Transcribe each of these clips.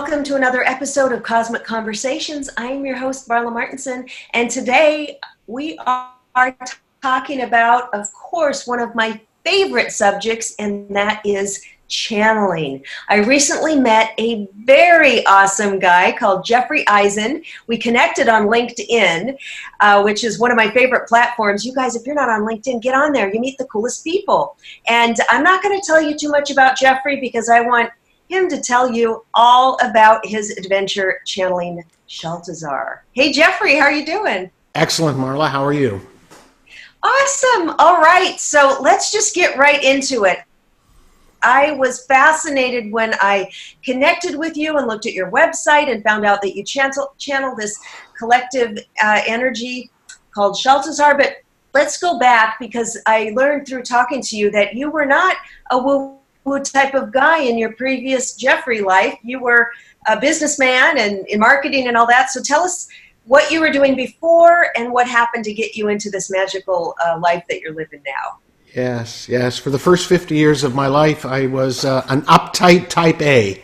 welcome to another episode of Cosmic Conversations. I am your host, Marla Martenson, and today we are talking about, of course, one of my favorite subjects, and that is channeling. I recently met a very awesome guy called Jeffrey Eisen. We connected on LinkedIn, which is one of my favorite platforms. You guys, if you're not on LinkedIn, get on there. You meet the coolest people. And I'm not going to tell you too much about Jeffrey because I want him to tell you all about his adventure channeling Shaltazar. Hey, Jeffrey, how are you doing? Excellent, Marla. How are you? Awesome. All right. So let's just get right into it. I was fascinated when I connected with you and looked at your website and found out that you channel this collective energy called Shaltazar. But let's go back because I learned through talking to you that you were not a woo-woo type of guy in your previous Jeffrey life. You were a businessman and in marketing and all that. So tell us what you were doing before and what happened to get you into this magical life that you're living now. Yes. For the first 50 years of my life, I was an uptight type A,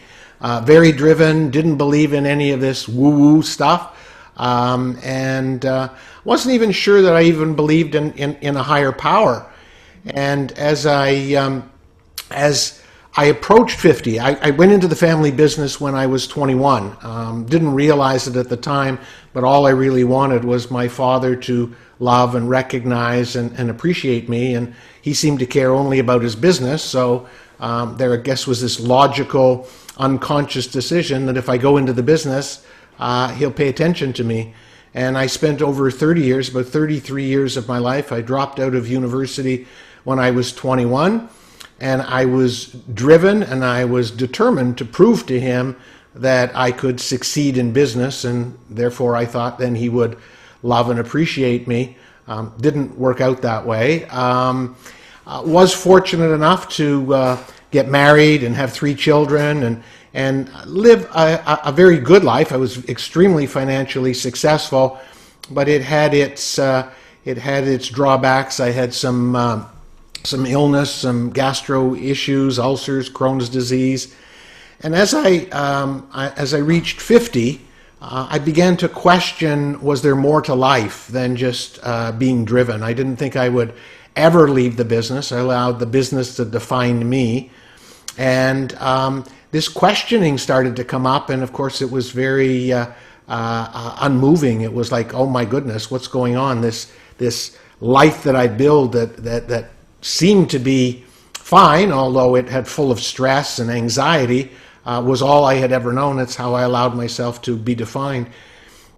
very driven, didn't believe in any of this woo-woo stuff, and wasn't even sure that I even believed in a higher power. And as I approached 50, I went into the family business when I was 21. Didn't realize it at the time, but all I really wanted was my father to love and recognize and appreciate me, and he seemed to care only about his business. So there, I guess, was this logical, unconscious decision that if I go into the business, he'll pay attention to me. And I spent over 30 years, about 33 years of my life. I dropped out of university when I was 21, and I was driven and I was determined to prove to him that I could succeed in business, and therefore I thought then he would love and appreciate me. Didn't work out that way. Was fortunate enough to get married and have 3 children and live a very good life. I was extremely financially successful, but it had its drawbacks. I had some illness, some gastro issues, ulcers, Crohn's disease, and as I reached 50. I began to question, was there more to life than just being driven? I didn't think I would ever leave the business. I allowed the business to define me. And this questioning started to come up, and of course it was very unmoving. It was like, oh my goodness, what's going on? This life that I built that seemed to be fine, although it had full of stress and anxiety, was all I had ever known. It's how I allowed myself to be defined.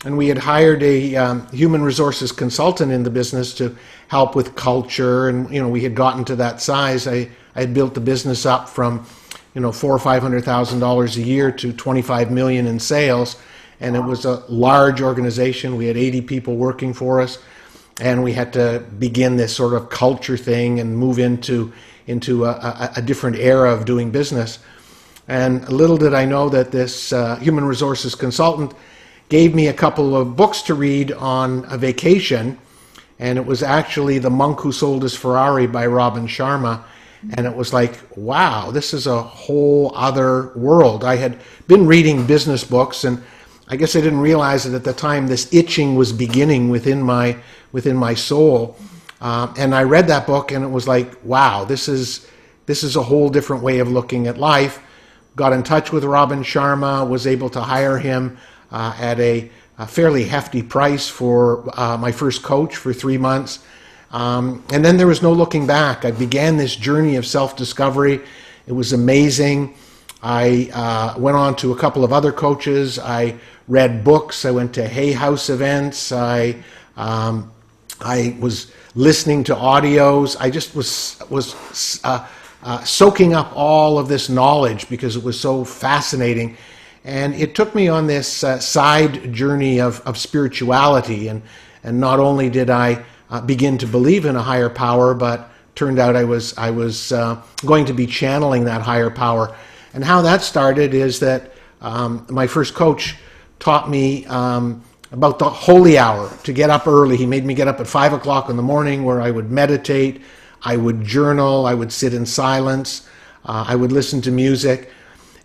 And we had hired a human resources consultant in the business to help with culture, and we had gotten to that size. I had built the business up from $400,000 or $500,000 a year to 25 million in sales, and it was a large organization. We had 80 people working for us, and we had to begin this sort of culture thing and move into a different era of doing business. And little did I know that this human resources consultant gave me a couple of books to read on a vacation, and it was actually The Monk Who Sold His Ferrari by Robin Sharma. And it was like, wow, this is a whole other world. I had been reading business books, and I guess I didn't realize that at the time this itching was beginning within my soul. And I read that book, and it was like, wow, this is a whole different way of looking at life. Got in touch with Robin Sharma, was able to hire him at a fairly hefty price for my first coach for 3 months. And then there was no looking back. I began this journey of self-discovery. It was amazing. I went on to a couple of other coaches. I read books. I went to Hay House events. I was listening to audios. I just was soaking up all of this knowledge because it was so fascinating. And it took me on this side journey of spirituality. And not only did I begin to believe in a higher power, but turned out I was going to be channeling that higher power. And how that started is that my first coach taught me about the holy hour, to get up early. He made me get up at 5 o'clock in the morning, where I would meditate, I would journal, I would sit in silence, I would listen to music.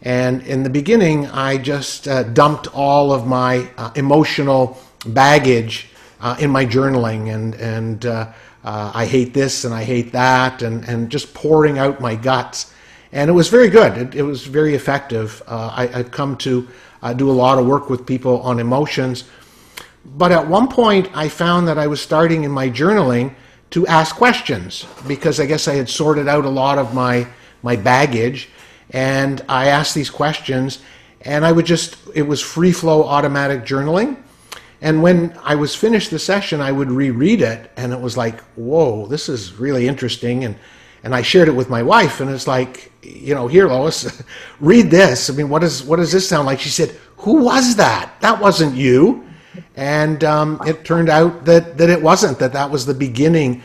And in the beginning, I just dumped all of my emotional baggage in my journaling, and I hate this and I hate that, and just pouring out my guts. And it was very good. It was very effective. I've come to do a lot of work with people on emotions. But at one point, I found that I was starting in my journaling to ask questions, because I guess I had sorted out a lot of my baggage. And I asked these questions, and it was free flow automatic journaling. And when I was finished the session, I would reread it, and it was like, whoa, this is really interesting. And I shared it with my wife, and it's like, here, Lois, read this. I mean, what does this sound like? She said, who was that? That wasn't you. And it turned out that it wasn't, that was the beginning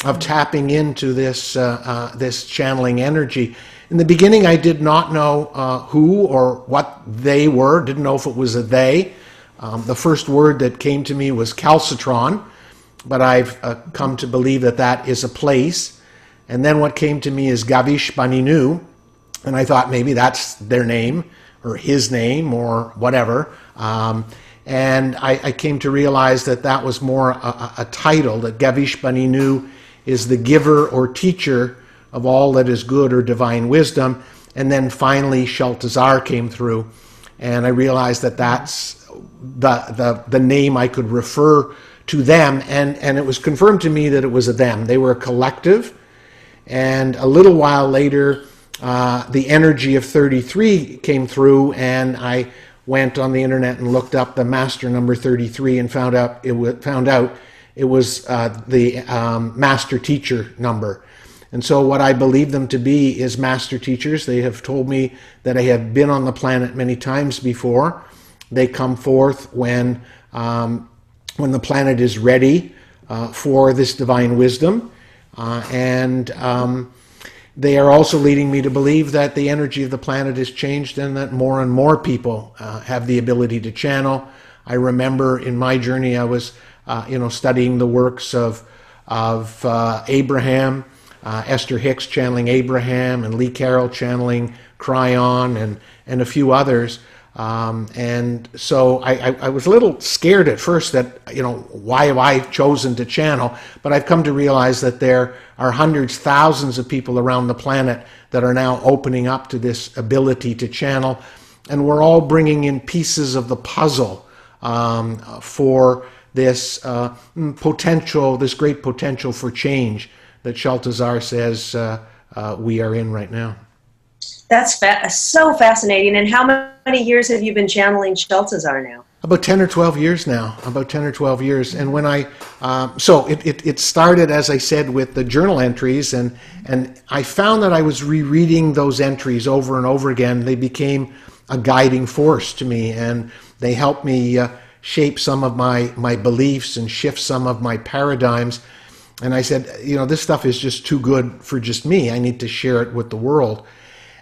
of tapping into this channeling energy. In the beginning, I did not know who or what they were, didn't know if it was a they. The first word that came to me was calcitron, but I've come to believe that is a place. And then what came to me is Gavish Baninu, and I thought maybe that's their name or his name or whatever. And I came to realize that was more a title, that Gavish Baninu is the giver or teacher of all that is good or divine wisdom. And then finally Sheltazar came through, and I realized that's the name I could refer to them, and it was confirmed to me that it was a them. They were a collective, and a little while later the energy of 33 came through, and I went on the internet and looked up the master number 33 and found out it was the master teacher number. And so what I believe them to be is master teachers. They have told me that I have been on the planet many times before. They come forth when the planet is ready for this divine wisdom. And they are also leading me to believe that the energy of the planet has changed, and that more and more people have the ability to channel. I remember in my journey, I was studying the works of Abraham, Esther Hicks channeling Abraham, and Lee Carroll channeling Cryon, and a few others. And so I was a little scared at first that, why have I chosen to channel? But I've come to realize that there are hundreds, thousands of people around the planet that are now opening up to this ability to channel. And we're all bringing in pieces of the puzzle for this potential, this great potential for change that Sheltazar says we are in right now. That's so fascinating. And how many years have you been channeling Sheltazar now? About 10 or 12 years now, about 10 or 12 years. And when so it started, as I said, with the journal entries, and I found that I was rereading those entries over and over again. They became a guiding force to me, and they helped me shape some of my beliefs and shift some of my paradigms. And I said, this stuff is just too good for just me. I need to share it with the world.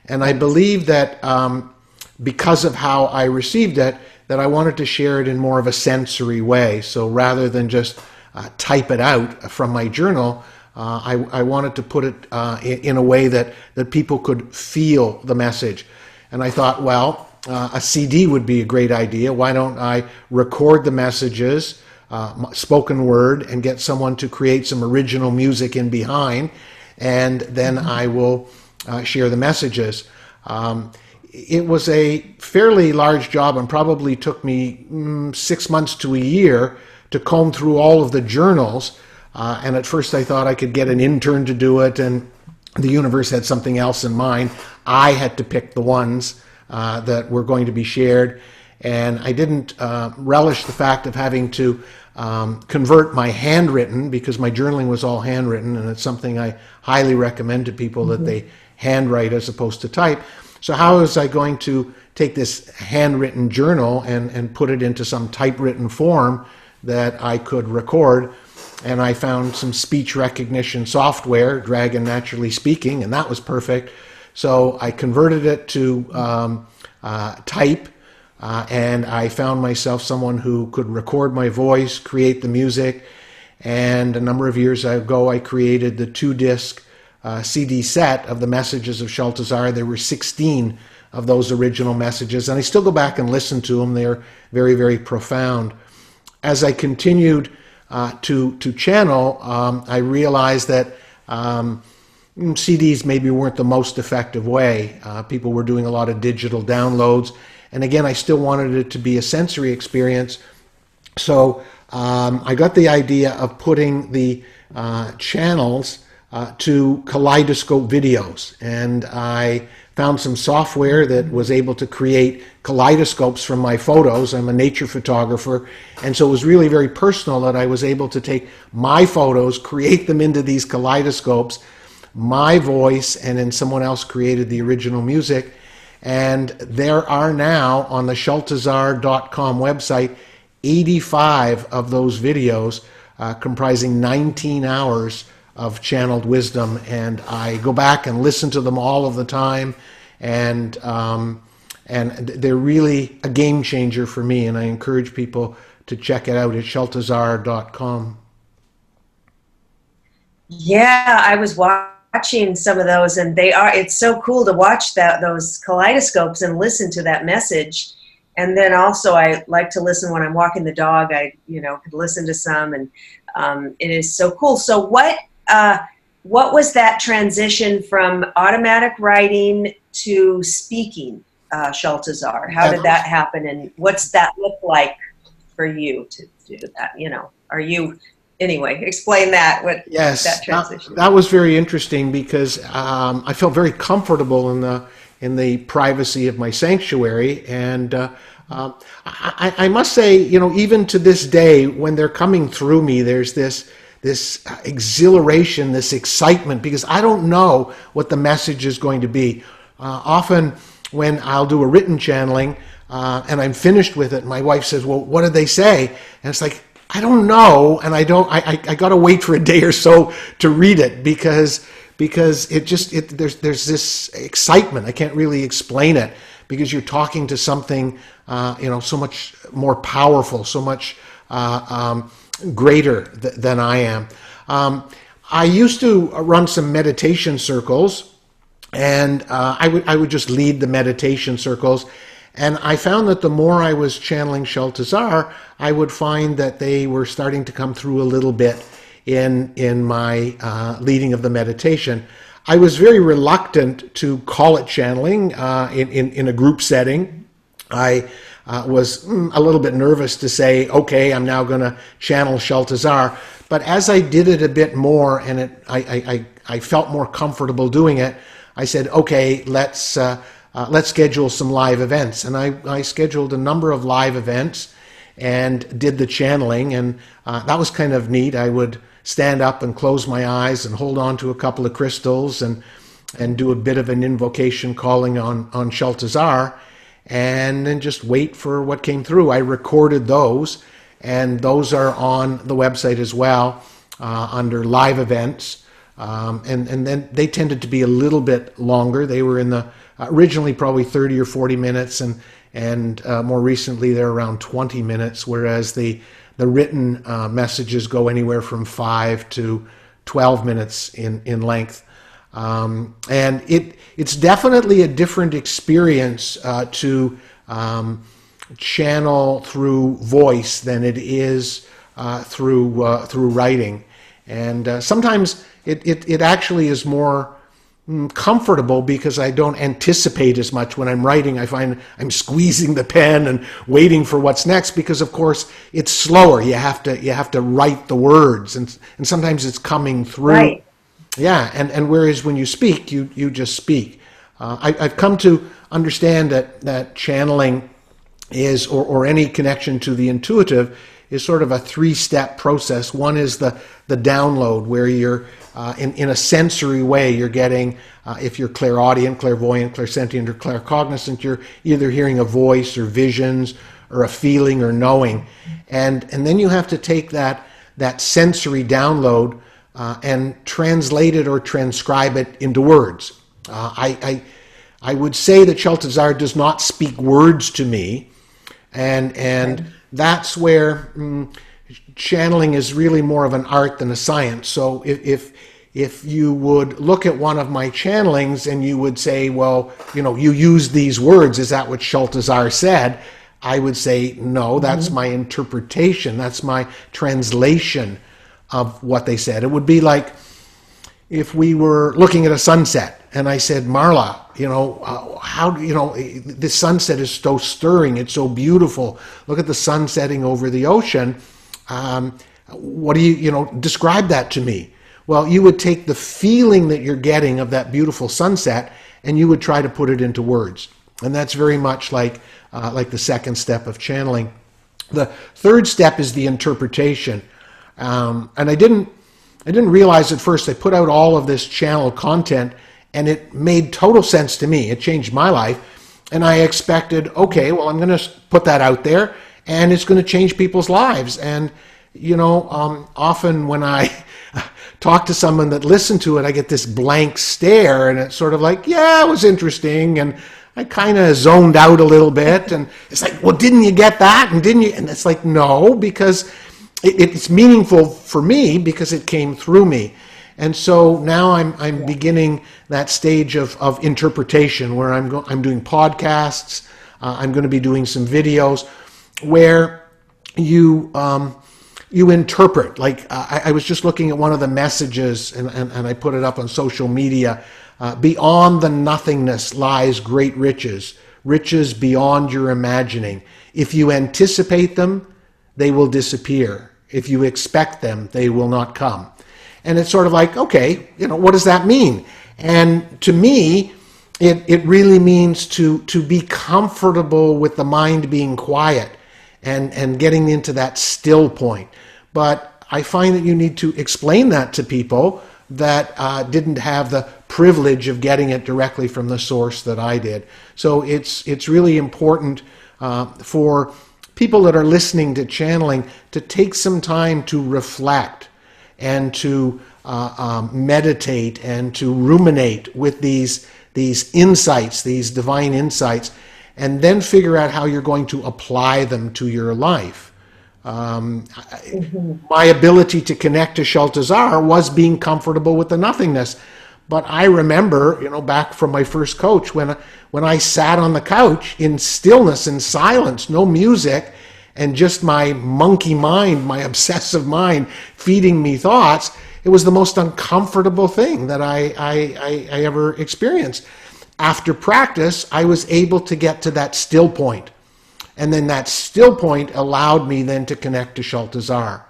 And I believe that because of how I received it, that I wanted to share it in more of a sensory way. So rather than just type it out from my journal, I wanted to put it in a way that people could feel the message. And I thought, well, a CD would be a great idea. Why don't I record the messages, spoken word, and get someone to create some original music in behind, and then I will share the messages. It was a fairly large job, and probably took me 6 months to a year to comb through all of the journals. And at first I thought I could get an intern to do it, and the universe had something else in mind. I had to pick the ones that were going to be shared, and I didn't relish the fact of having to convert my handwritten, because my journaling was all handwritten, and it's something I highly recommend to people that they handwrite as opposed to type. So how was I going to take this handwritten journal and put it into some typewritten form that I could record? And I found some speech recognition software, Dragon Naturally Speaking, and that was perfect. So I converted it to type, and I found myself someone who could record my voice, create the music. And a number of years ago, I created the 2-disc CD set of the messages of Sheltazar. There were 16 of those original messages, and I still go back and listen to them. They're very, very profound. As I continued to channel, I realized that CDs maybe weren't the most effective way. People were doing a lot of digital downloads, and again, I still wanted it to be a sensory experience. So I got the idea of putting the channels to kaleidoscope videos, and I found some software that was able to create kaleidoscopes from my photos. I'm a nature photographer, and so it was really very personal that I was able to take my photos, create them into these kaleidoscopes, my voice, and then someone else created the original music. And there are now on the Sheltazar.com website 85 of those videos comprising 19 hours of channeled wisdom, and I go back and listen to them all of the time, and they're really a game changer for me, and I encourage people to check it out at Sheltazar.com. Yeah, I was watching some of those, and it's so cool to watch those kaleidoscopes and listen to that message. And then also I like to listen when I'm walking the dog. I could listen to some, and it is so cool. So what was that transition from automatic writing to speaking, Sheltazar? How did that happen, and what's that look like for you to do that? Are you, anyway, explain that, yes, that transition. That was very interesting because I felt very comfortable in the privacy of my sanctuary, and I must say, even to this day, when they're coming through me, there's this exhilaration, this excitement, because I don't know what the message is going to be. Often when I'll do a written channeling and I'm finished with it, my wife says, well, what did they say? And it's like, I don't know, and I got to wait for a day or so to read it because there's this excitement. I can't really explain it because you're talking to something so much more powerful, so much greater than I am. I used to run some meditation circles, and I would just lead the meditation circles, and I found that the more I was channeling Sheltazar, I would find that they were starting to come through a little bit in my leading of the meditation. I was very reluctant to call it channeling in a group setting. I was a little bit nervous to say, okay, I'm now going to channel Sheltazar. But as I did it a bit more, and I felt more comfortable doing it, I said, okay, let's schedule some live events. And I scheduled a number of live events and did the channeling, and that was kind of neat. I would stand up and close my eyes and hold on to a couple of crystals and do a bit of an invocation calling on Sheltazar, and then just wait for what came through. I recorded those, and those are on the website as well under live events. And then they tended to be a little bit longer. They were in the originally probably 30 or 40 minutes, and more recently they're around 20 minutes, whereas the written messages go anywhere from 5 to 12 minutes in length. And it's definitely a different experience to channel through voice than it is through writing. And sometimes it actually is more comfortable because I don't anticipate as much when I'm writing. I find I'm squeezing the pen and waiting for what's next because, of course, it's slower. You have to write the words, and sometimes it's coming through. Right. Yeah, and whereas when you speak, you just speak. I've come to understand that channeling is, or any connection to the intuitive, is sort of a three-step process. One is the download, where you're in a sensory way, you're getting, if you're clairaudient, clairvoyant, clairsentient, or claircognizant, you're either hearing a voice or visions or a feeling or knowing. And then you have to take that sensory download and translate it or transcribe it into words. I would say that Sheltazar does not speak words to me, and that's where channeling is really more of an art than a science. So if if you would look at one of my channelings and you would say, well, you use these words, is that what Shaltazar said? I would say, no, that's my interpretation. That's my translation of what they said. It would be like if we were looking at a sunset and I said, Marla, how do this sunset is so stirring. It's so beautiful. Look at the sun setting over the ocean. What do you describe that to me? Well, you would take the feeling that you're getting of that beautiful sunset and you would try to put it into words. And that's very much like the second step of channeling. The third step is the interpretation. And I didn't realize at first. I put out all of this channel content and it made total sense to me. It changed my life. And I expected, okay, well, I'm going to put that out there and it's going to change people's lives. And, often when I talk to someone that listened to it, I get this blank stare and it's sort of like, yeah, it was interesting. And I kind of zoned out a little bit. And it's like, well, didn't you get that? And didn't you? And it's like, no, because it's meaningful for me because it came through me. And so now I'm beginning that stage of interpretation where I'm doing podcasts. I'm going to be doing some videos where you interpret. Like I was just looking at one of the messages and I put it up on social media. Beyond the nothingness lies great riches, riches beyond your imagining. If you anticipate them, they will disappear. If you expect them, they will not come. And it's sort of like, okay, what does that mean? And to me, it really means to be comfortable with the mind being quiet and getting into that still point. But I find that you need to explain that to people that didn't have the privilege of getting it directly from the source that I did. So it's really important for people that are listening to channeling to take some time to reflect and to meditate and to ruminate with these insights, these divine insights, and then figure out how you're going to apply them to your life. My ability to connect to Shaltazar was being comfortable with the nothingness. But I remember, back from my first coach, when I sat on the couch in stillness and silence, no music, and just my monkey mind, my obsessive mind feeding me thoughts, it was the most uncomfortable thing that I ever experienced. After practice, I was able to get to that still point. And then that still point allowed me then to connect to Shaltazar.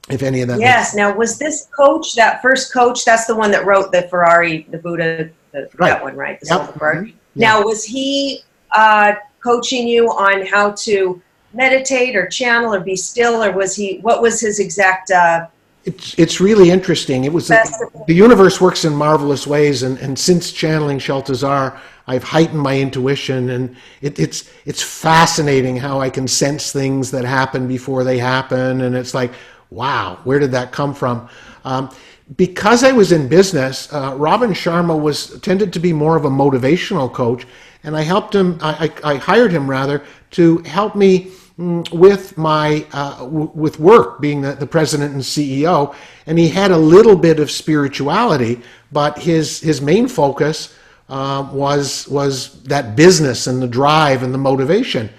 If any of that. Yes. Now, was this coach, that first coach, that's the one that wrote the Ferrari, the Buddha, right. That one, right? The Soul Yep. Ferrari. Mm-hmm. Yeah. Now, was he coaching you on how to meditate or channel or be still, or what was his exact... It's really interesting. It was the universe works in marvelous ways, and since channeling Shaltazar, I've heightened my intuition, and it's fascinating how I can sense things that happen before they happen, and it's like, wow, where did that come from? Because I was in business, Robin Sharma tended to be more of a motivational coach, and I helped him. I hired him rather to help me with my with work, being the president and CEO, and he had a little bit of spirituality, but his main focus was that business and the drive and the motivation.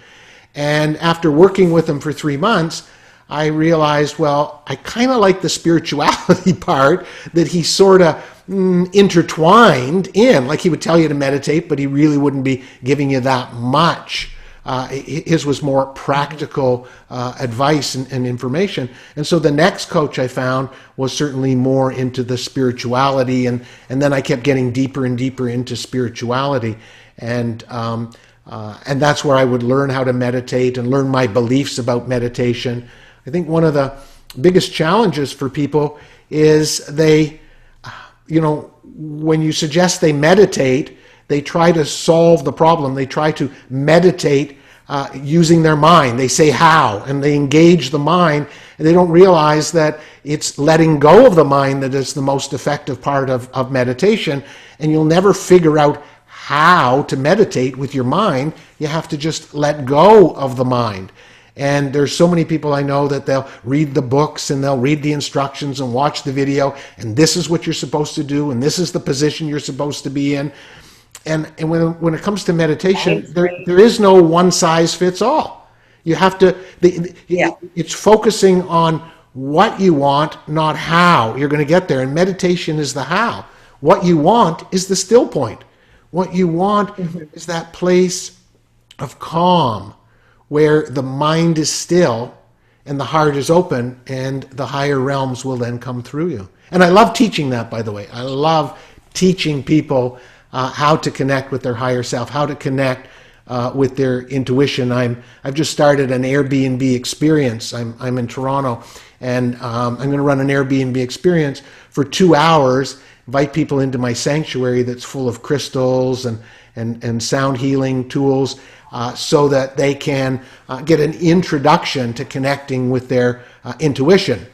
And after working with him for 3 months, I realized, well, I kind of like the spirituality part that he sort of intertwined in. Like he would tell you to meditate, but he really wouldn't be giving you that much. His was more practical advice and information. And so the next coach I found was certainly more into the spirituality, and then I kept getting deeper and deeper into spirituality. And that's where I would learn how to meditate and learn my beliefs about meditation. I think one of the biggest challenges for people is when you suggest they meditate, they try to solve the problem. They try to meditate using their mind. They say how, and they engage the mind, and they don't realize that it's letting go of the mind that is the most effective part of meditation, and you'll never figure out how to meditate with your mind. You have to just let go of the mind. And there's so many people I know that they'll read the books and they'll read the instructions and watch the video, and this is what you're supposed to do, and this is the position you're supposed to be in. And when it comes to meditation, there is no one size fits all. You have to, it's focusing on what you want, not how you're going to get there. And meditation is the how. What you want is the still point. What you want is that place of calm where the mind is still and the heart is open, and the higher realms will then come through you. And I love teaching that, by the way. I love teaching people how to connect with their higher self, how to connect with their intuition. I've just started an Airbnb experience. I'm in Toronto, and I'm going to run an Airbnb experience for 2 hours, invite people into my sanctuary that's full of crystals and sound healing tools, so that they can get an introduction to connecting with their intuition.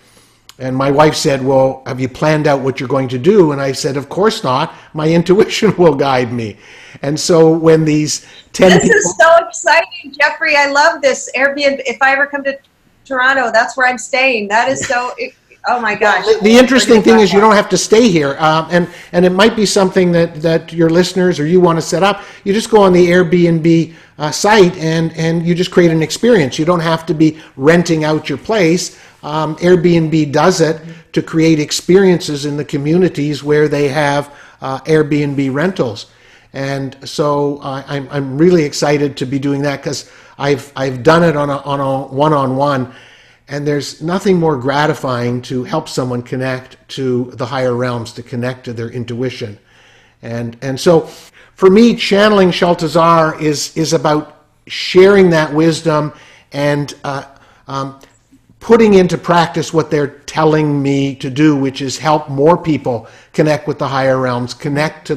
And my wife said, well, have you planned out what you're going to do? And I said, of course not. My intuition will guide me. And so when these 10 This is so exciting, Jeffrey. I love this Airbnb. If I ever come to Toronto, that's where I'm staying. That is so... Oh my gosh. The interesting thing is you don't have to stay here. And it might be something that your listeners or you want to set up. You just go on the Airbnb site and you just create an experience. You don't have to be renting out your place. Airbnb does it to create experiences in the communities where they have Airbnb rentals. And so I'm really excited to be doing that, because I've done it on a one-on-one. And there's nothing more gratifying to help someone connect to the higher realms, to connect to their intuition. And so for me, channeling Shaltazar is about sharing that wisdom and putting into practice what they're telling me to do, which is help more people connect with the higher realms, connect to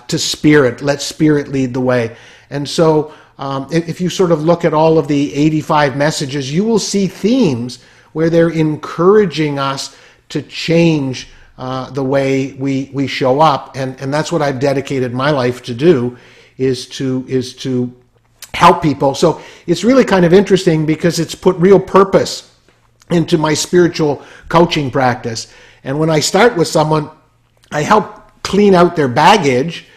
to spirit, let spirit lead the way. And so if you sort of look at all of the 85 messages, you will see themes where they're encouraging us to change the way we show up. And that's what I've dedicated my life to do, is to help people. So it's really kind of interesting, because it's put real purpose into my spiritual coaching practice. And when I start with someone, I help clean out their baggage,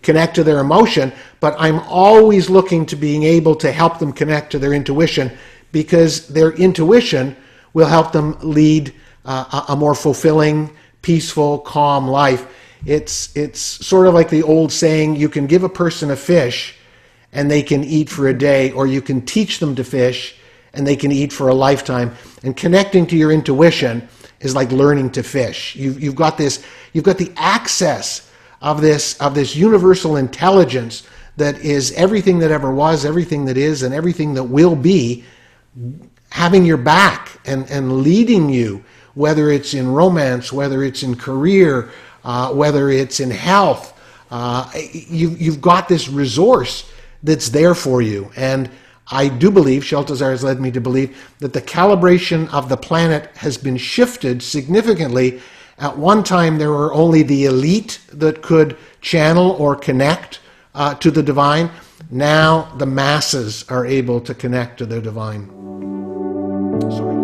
connect to their emotion, but I'm always looking to being able to help them connect to their intuition, because their intuition will help them lead a more fulfilling, peaceful, calm life. It's sort of like the old saying, you can give a person a fish and they can eat for a day, or you can teach them to fish and they can eat for a lifetime. And connecting to your intuition is like learning to fish. You've got the access of this universal intelligence that is everything that ever was, everything that is, and everything that will be, having your back and leading you, whether it's in romance, whether it's in career, whether it's in health. You've got this resource that's there for you. And I do believe, Shaltazar has led me to believe, that the calibration of the planet has been shifted significantly. At one time, there were only the elite that could channel or connect to the divine. Now, the masses are able to connect to the divine. Sorry.